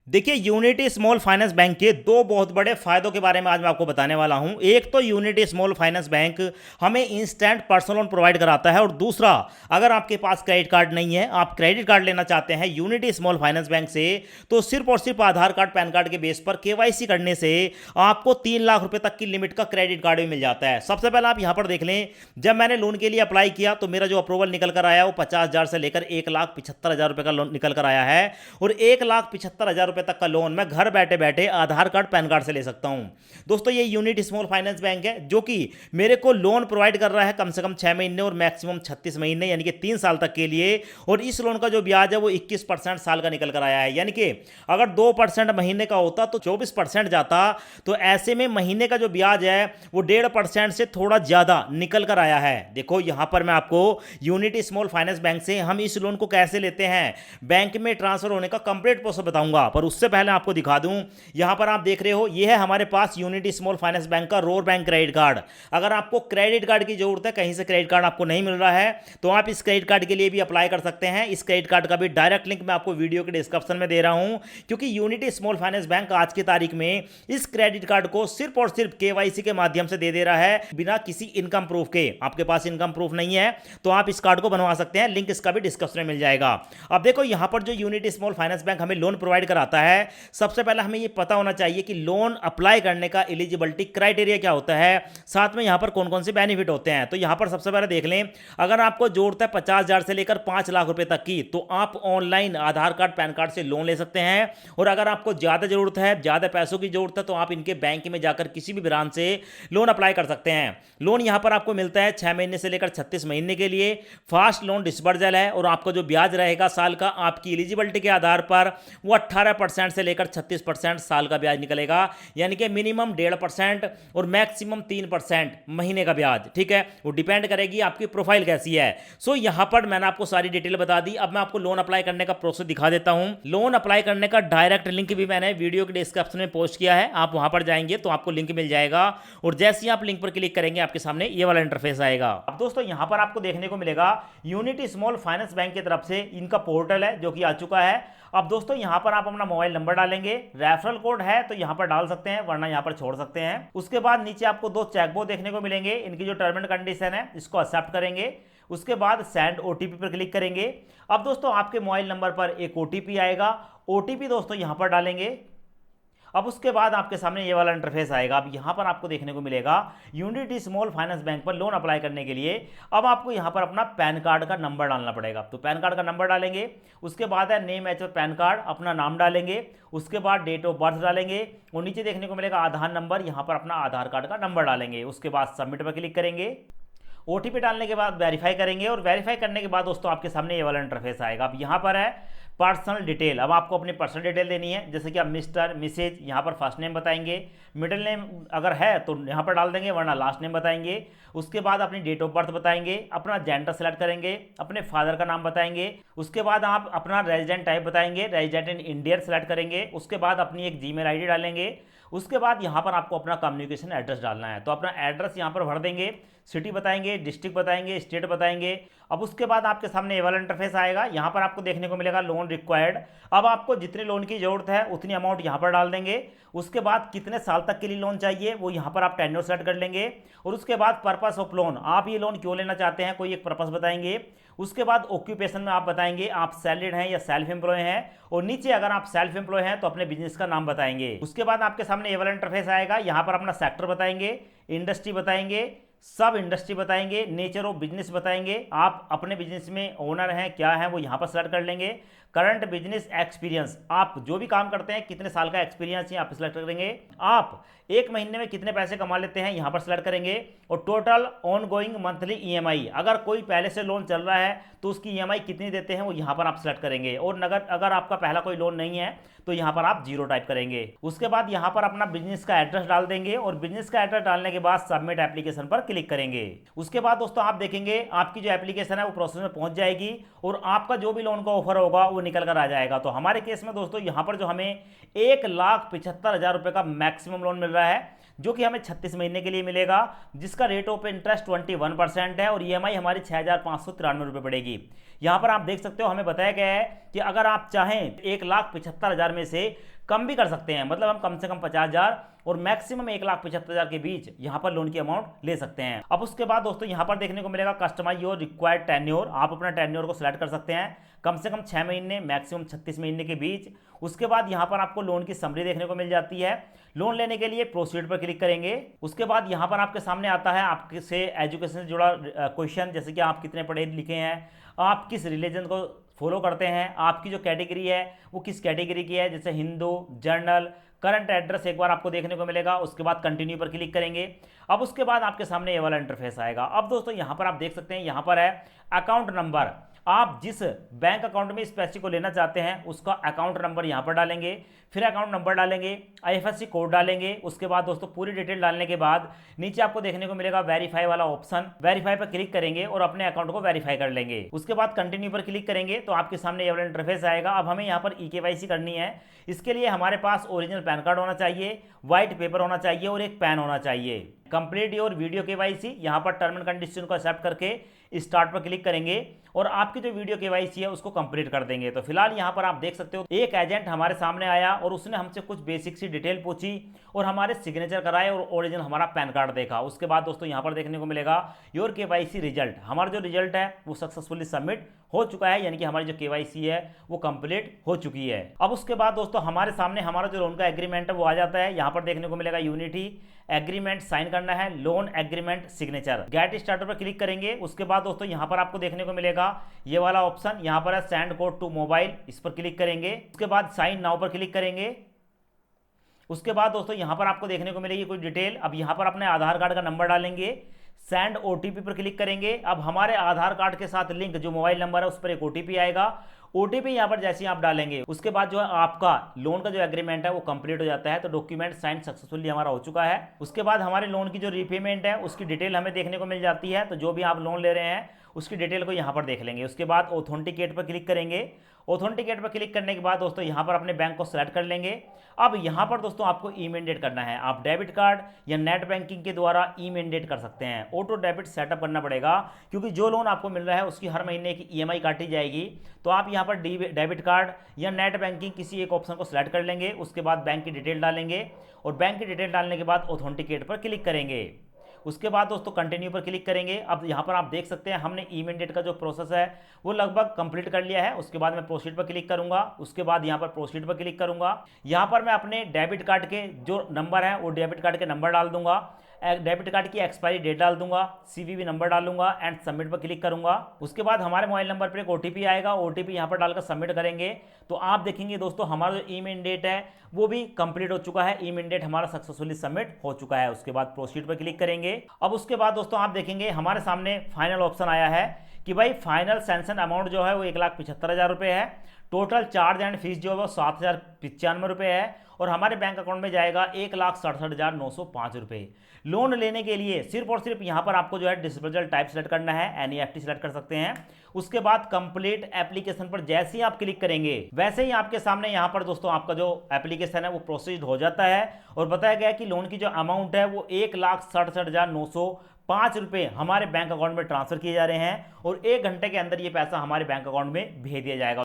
देखिए, unity small finance bank के दो बहुत बड़े फायदों के बारे में आज मैं आपको बताने वाला हूं। एक तो यूनिटी स्मॉल फाइनेंस बैंक हमें इंस्टेंट पर्सनल लोन प्रोवाइड कराता है, और दूसरा, अगर आपके पास क्रेडिट कार्ड नहीं है, आप क्रेडिट कार्ड लेना चाहते हैं यूनिटी स्मॉल फाइनेंस बैंक से, तो सिर्फ और सिर्फ आधार कार्ड पैन कार्ड के बेस पर केवाईसी करने से आपको 3 लाख रुपए तक की लिमिट का क्रेडिट कार्ड भी मिल जाता है। सबसे पहले आप यहां पर देख लें, जब मैंने लोन के लिए अप्लाई किया तो मेरा जो अप्रूवल निकल कर आया वो 50,000 से लेकर 1,75,000 रुपए का लोन निकल कर आया है, और 1,75,000 रुपए तक का लोन मैं घर बैठे बैठे आधार कार्ड पैन कार्ड से ले सकता हूं। दोस्तों, ये यूनिट स्मॉल फाइनेंस बैंक है जो कि मेरे को लोन प्रोवाइड कर रहा है कम से कम 6 महीने और मैक्सिमम 36 महीने यानी कि 3 साल तक के लिए। और इस लोन का जो ब्याज है वो 21% साल का निकल कर आया है, यानी कि अगर 2% महीने का होता तो 24% जाता। तो ऐसे में महीने का जो ब्याज है वो 1.5% से थोड़ा ज्यादा निकल कर आया है। देखो, यहां पर मैं आपको यूनिटी स्मॉल फाइनेंस बैंक से हम इस लोन को कैसे लेते हैं, बैंक में ट्रांसफर होने का कंप्लीट प्रोसेस बताऊंगा। पर उससे पहले आपको दिखा दूं, यहां पर आप देख रहे हो, यह है हमारे पास यूनिटी स्मॉल फाइनेंस बैंक का रोर बैंक क्रेडिट कार्ड। अगर आपको क्रेडिट कार्ड की जरूरत है, कहीं से क्रेडिट कार्ड आपको नहीं मिल रहा है, तो आप इस क्रेडिट कार्ड के लिए भी अप्लाई कर सकते हैं। इस क्रेडिट कार्ड का भी डायरेक्ट लिंक मैं आपको वीडियो के डिस्क्रिप्शन में दे रहा हूं, क्योंकि यूनिटी स्मॉल फाइनेंस बैंक आज की तारीख में इस क्रेडिट कार्ड को सिर्फ और सिर्फ केवाईसी के माध्यम से दे रहा है, बिना किसी इनकम प्रूफ के। आपके पास इनकम प्रूफ नहीं है तो आप इस कार्ड को बनवा सकते हैं, लिंक इसका भी डिस्क्रिप्शन में मिल जाएगा। अब देखो, यहां पर जो यूनिटी स्मॉल फाइनेंस बैंक हमें लोन प्रोवाइड कराता है, सबसे पहले हमें यह पता होना चाहिए कि लोन अप्लाई करने का एलिजिबिलिटी क्राइटेरिया क्या होता है, साथ में यहां पर कौन कौन से बेनिफिट होते हैं। तो यहां पर सबसे पहले देख लें, अगर आपको जरूरत है 50,000 से लेकर 5 लाख रुपए तक की, तो आप ऑनलाइन आधार कार्ड पैन कार्ड से लोन ले सकते हैं। और अगर आपको ज्यादा जरूरत है, ज्यादा पैसों की जरूरत है, तो आप इनके बैंक में जाकर किसी भी ब्रांच से लोन अप्लाई कर सकते हैं। लोन यहां पर आपको मिलता है 6 महीने से लेकर 36 महीने के लिए। फास्ट लोन डिस्बर्सल है, और आपका जो ब्याज रहेगा साल का आपकी एलिजिबिलिटी के आधार पर वो 18% से लेकर 36% साल का ब्याज निकलेगा, यानी कि मिनिमम 1.5% और मैक्सिमम 3% महीने का ब्याज। ठीक है, वो डिपेंड करेगी आपकी प्रोफाइल कैसी है। सो यहां पर मैंने आपको सारी डिटेल बता दी। अब मैं आपको लोन अप्लाई करने का प्रोसेस दिखा देता हूं। लोन अप्लाई करने का डायरेक्ट लिंक भी मैंने वीडियो के डिस्क्रिप्शन में पोस्ट किया है, आप वहां पर जाएंगे तो आपको लिंक मिल जाएगा, और जैसे ही आप लिंक पर क्लिक करेंगे आपके सामने ये वाला इंटरफेस आएगा। अब दोस्तों, यहां पर आपको देखने को मिलेगा यूनिटी स्मॉल फाइनेंस बैंक की तरफ से इनका पोर्टल है जो कि आ चुका है। अब दोस्तों, यहां पर आप अपना मोबाइल नंबर डालेंगे, रेफरल कोड है तो यहां पर डाल सकते हैं, वरना यहां पर छोड़ सकते हैं। उसके बाद नीचे आपको 2 चेकबॉक्स देखने को मिलेंगे, इनकी जो टर्म एंड कंडीशन है इसको एक्सेप्ट करेंगे। उसके बाद सेंड ओटीपी पर क्लिक करेंगे। अब दोस्तों, आपके मोबाइल नंबर पर एक ओटीपी आएगा, ओटीपी दोस्तों यहां पर डालेंगे। अब उसके बाद आपके सामने ये वाला इंटरफेस आएगा। अब यहां पर आपको देखने को मिलेगा यूनिटी स्मॉल फाइनेंस बैंक पर लोन अप्लाई करने के लिए अब आपको यहां पर अपना पैन कार्ड का नंबर डालना पड़ेगा। तो पैन कार्ड का नंबर डालेंगे, उसके बाद है नेम एज पैन कार्ड, अपना नाम डालेंगे, उसके बाद डेट ऑफ बर्थ डालेंगे, और नीचे देखने को मिलेगा आधार नंबर, यहां पर अपना आधार कार्ड का नंबर डालेंगे। उसके बाद सबमिट पर क्लिक करेंगे। ओटीपी डालने के बाद वेरीफाई करेंगे, और वेरीफाई करने के बाद दोस्तों आपके सामने ये वाला इंटरफेस आएगा। अब यहाँ पर है पर्सनल डिटेल। अब आपको अपनी पर्सनल डिटेल देनी है, जैसे कि आप मिस्टर मिसेज यहाँ पर फर्स्ट नेम बताएंगे, मिडिल नेम अगर है तो यहाँ पर डाल देंगे, वरना लास्ट नेम बताएंगे। उसके बाद अपनी डेट ऑफ बर्थ बताएंगे, अपना जेंडर सेलेक्ट करेंगे, अपने फादर का नाम बताएंगे। उसके बाद आप अपना रेजिडेंट टाइप बताएंगे, रेजिडेंट इन इंडिया सेलेक्ट करेंगे। उसके बाद अपनी एक जीमेल आईडी डालेंगे। उसके बाद यहाँ पर आपको अपना कम्युनिकेशन एड्रेस डालना है, तो अपना एड्रेस यहाँ पर भर देंगे, सिटी बताएंगे, डिस्ट्रिक्ट बताएंगे, स्टेट बताएंगे। अब उसके बाद आपके सामने ये वाला इंटरफेस आएगा, यहाँ पर आपको देखने को मिलेगा लोन रिक्वायर्ड। अब आपको जितने लोन की जरूरत है उतनी अमाउंट यहाँ पर डाल देंगे। उसके बाद कितने साल तक के लिए लोन चाहिए वो यहाँ पर आप टेन्योर सेलेक्ट कर लेंगे, और उसके बाद पर्पस ऑफ लोन, आप ये लोन क्यों लेना चाहते हैं, कोई एक पर्पस बताएंगे। उसके बाद ऑक्यूपेशन में आप बताएंगे आप सैलरीड हैं या सेल्फ एम्प्लॉय हैं, और नीचे अगर आप सेल्फ एम्प्लॉय हैं तो अपने बिजनेस का नाम बताएंगे। उसके बाद आपके सामने ये वाला इंटरफेस आएगा, यहाँ पर अपना सेक्टर बताएंगे, इंडस्ट्री बताएंगे, सब इंडस्ट्री बताएंगे, नेचर ऑफ बिजनेस बताएंगे, आप अपने बिजनेस में ओनर हैं क्या हैं वो यहाँ पर सेलेक्ट कर लेंगे। करंट बिजनेस एक्सपीरियंस, आप जो भी काम करते हैं कितने साल का एक्सपीरियंस यहाँ पर सेलेक्ट करेंगे। आप एक महीने में कितने पैसे कमा लेते हैं यहाँ पर सेलेक्ट करेंगे, और total on going monthly EMI, अगर कोई पहले से लोन चल रहा है तो उसकी ईएमआई कितनी देते हैं वो यहाँ पर आप सेलेक्ट करेंगे, और अगर आपका पहला कोई लोन नहीं है तो यहाँ पर आप 0 टाइप करेंगे। उसके बाद यहाँ पर अपना बिजनेस का एड्रेस डाल देंगे, और बिजनेस का एड्रेस डालने के बाद सबमिट एप्लीकेशन पर क्लिक करेंगे। उसके बाद दोस्तों आप देखेंगे आपकी जो एप्लीकेशन है वो प्रोसेस में पहुंच जाएगी, और आपका जो भी लोन का ऑफर होगा वो निकल कर आ जाएगा। तो हमारे केस में दोस्तों यहाँ पर जो हमें 1,75,000 रुपए का मैक्सिमम लोन मिल रहा है, जो कि हमें 36 महीने के लिए मिलेगा, जिसका रेट ऑफ इंटरेस्ट 21% है, और ईएमआई हमारी 6,593 रुपये पड़ेगी। यहाँ पर आप देख सकते हो हमें बताया गया है कि अगर आप चाहें 1,75,000 में से कम भी कर सकते हैं, मतलब हम कम से कम 50,000 और मैक्सिमम 1,75,000 के बीच यहाँ पर लोन की अमाउंट ले सकते हैं। अब उसके बाद दोस्तों यहाँ पर देखने को मिलेगा कस्टमाइज योर रिक्वायर्ड टेन्योर, आप अपना टेन्योर को सिलेक्ट कर सकते हैं, कम से कम 6 महीने मैक्सिमम 36 महीने के बीच। उसके बाद यहाँ पर आपको लोन की समरी देखने को मिल जाती है। लोन लेने के लिए प्रोसीड पर क्लिक करेंगे। उसके बाद यहाँ पर आपके सामने आता है आपके से एजुकेशन से जुड़ा क्वेश्चन, जैसे कि आप कितने पढ़े लिखे हैं, आप किस रिलीजन को फॉलो करते हैं, आपकी जो कैटेगरी है वो किस कैटेगरी की है, जैसे हिंदू, जर्नल, करंट एड्रेस एक बार आपको देखने को मिलेगा। उसके बाद कंटिन्यू पर क्लिक करेंगे। अब उसके बाद आपके सामने ये वाला इंटरफेस आएगा। अब दोस्तों यहाँ पर आप देख सकते हैं, यहाँ पर है अकाउंट नंबर। आप जिस बैंक अकाउंट में इस पैसे को लेना चाहते हैं उसका अकाउंट नंबर यहाँ पर डालेंगे, फिर अकाउंट नंबर डालेंगे, IFSC कोड डालेंगे। उसके बाद दोस्तों पूरी डिटेल डालने के बाद नीचे आपको देखने को मिलेगा वेरीफाई वाला ऑप्शन, वेरीफाई पर क्लिक करेंगे और अपने अकाउंट को वेरीफाई कर लेंगे। उसके बाद कंटिन्यू पर क्लिक करेंगे तो आपके सामने ये वाला इंटरफेस आएगा। अब हमें यहाँ पर eKYC करनी है। इसके लिए हमारे पास ओरिजिनल पैन कार्ड होना चाहिए, व्हाइट पेपर होना चाहिए और एक पेन होना चाहिए। कंप्लीट योर वीडियो KYC, यहाँ पर टर्म एंड कंडीशन को एक्सेप्ट करके स्टार्ट पर क्लिक करेंगे और आपकी जो वीडियो KYC है उसको कंप्लीट कर देंगे। तो फिलहाल यहाँ पर आप देख सकते हो एक एजेंट हमारे सामने आया और उसने हमसे कुछ बेसिक सी डिटेल पूछी और हमारे सिग्नेचर कराए और ओरिजिनल हमारा पैन कार्ड देखा। उसके बाद दोस्तों यहाँ पर देखने को मिलेगा योर KYC रिजल्ट, हमारा जो रिजल्ट है वो सक्सेसफुली सबमिट हो चुका है, यानी कि हमारी जो KYC है वो कंप्लीट हो चुकी है। अब उसके बाद दोस्तों हमारे सामने हमारा जो लोन का एग्रीमेंट है वो आ जाता है। यहाँ पर देखने को मिलेगा यूनिटी एग्रीमेंट साइन करना है, loan agreement signature. Get starter पर क्लिक करेंगे। उसके बाद दोस्तों यहाँ पर आपको देखने को मिलेगा ये वाला ऑप्शन, यहाँ पर है सेंड कोड टू मोबाइल, इस पर क्लिक करेंगे। उसके बाद साइन नाउ पर क्लिक करेंगे। उसके बाद दोस्तों यहाँ पर आपको देखने को मिलेगी कुछ डिटेल। अब यहाँ पर अपने आधार कार्ड का नंबर डालेंगे, सेंड OTP पर क्लिक करेंगे। अब हमारे आधार कार्ड के साथ लिंक जो मोबाइल नंबर है उस पर एक OTP आएगा। OTP यहाँ पर जैसे ही आप डालेंगे उसके बाद जो है आपका लोन का जो एग्रीमेंट है वो कंप्लीट हो जाता है। तो डॉक्यूमेंट साइन सक्सेसफुली हमारा हो चुका है। उसके बाद हमारे लोन की जो रीपेमेंट है उसकी डिटेल हमें देखने को मिल जाती है। तो जो भी आप लोन ले रहे हैं उसकी डिटेल को यहाँ पर देख लेंगे। उसके बाद ऑथेंटिकेट पर क्लिक करेंगे। ऑथेंटिकेट पर क्लिक करने के बाद दोस्तों यहाँ पर अपने बैंक को सेलेक्ट कर लेंगे। अब यहाँ पर दोस्तों आपको ई-मैंडेट करना है। आप डेबिट कार्ड या नेट बैंकिंग के द्वारा ई-मैंडेट कर सकते हैं। ऑटो डेबिट सेटअप करना पड़ेगा क्योंकि जो लोन आपको मिल रहा है उसकी हर महीने की EMI काटी जाएगी। तो आप यहाँ पर डेबिट कार्ड या नेट बैंकिंग किसी एक ऑप्शन को सिलेक्ट कर लेंगे। उसके बाद बैंक की डिटेल डालेंगे और बैंक की डिटेल डालने के बाद ऑथेंटिकेट पर क्लिक करेंगे। उसके बाद दोस्तों कंटिन्यू पर क्लिक करेंगे। अब यहाँ पर आप देख सकते हैं हमने ई-मैंडेट का जो प्रोसेस है वो लगभग कंप्लीट कर लिया है। उसके बाद मैं प्रोसीड पर क्लिक करूंगा। उसके बाद यहाँ पर प्रोसीड पर क्लिक करूंगा। यहाँ पर मैं अपने डेबिट कार्ड के जो नंबर है वो डेबिट कार्ड के नंबर डाल दूंगा, डेबिट कार्ड की एक्सपायरी डेट डाल दूंगा, CVV नंबर डाल दूंगा एंड सबमिट पर क्लिक करूंगा। उसके बाद हमारे मोबाइल नंबर पर एक OTP आएगा, OTP यहाँ पर डालकर सबमिट करेंगे। तो आप देखेंगे दोस्तों हमारा जो ई-मैंडेट है वो भी कंप्लीट हो चुका है, ई-मैंडेट हमारा सक्सेसफुली सबमिट हो चुका है। उसके बाद प्रोसीड पर क्लिक करेंगे। अब उसके बाद दोस्तों आप देखेंगे हमारे सामने फाइनल ऑप्शन आया है कि भाई फाइनल सैंक्शन अमाउंट जो है वो 1,75,000 रुपये है। टोटल चार्ज एंड फीस जो है वो 7,095 रुपये है और हमारे बैंक अकाउंट में जाएगा 1,67,905 रुपये। लोन लेने के लिए सिर्फ और सिर्फ यहाँ पर आपको जो है डिस्पोजल टाइप सेलेक्ट करना है, NEFT सेलेक्ट कर सकते हैं। उसके बाद कंप्लीट एप्लीकेशन पर जैसे ही आप क्लिक करेंगे वैसे ही आपके सामने यहाँ पर दोस्तों आपका जो एप्लीकेशन है वो प्रोसेस्ड हो जाता है और बताया गया कि लोन की जो अमाउंट है वो 1,67,905 रुपये हमारे बैंक अकाउंट में ट्रांसफर किए जा रहे हैं और 1 घंटे के अंदर ये पैसा हमारे बैंक अकाउंट में भेज दिया जाएगा।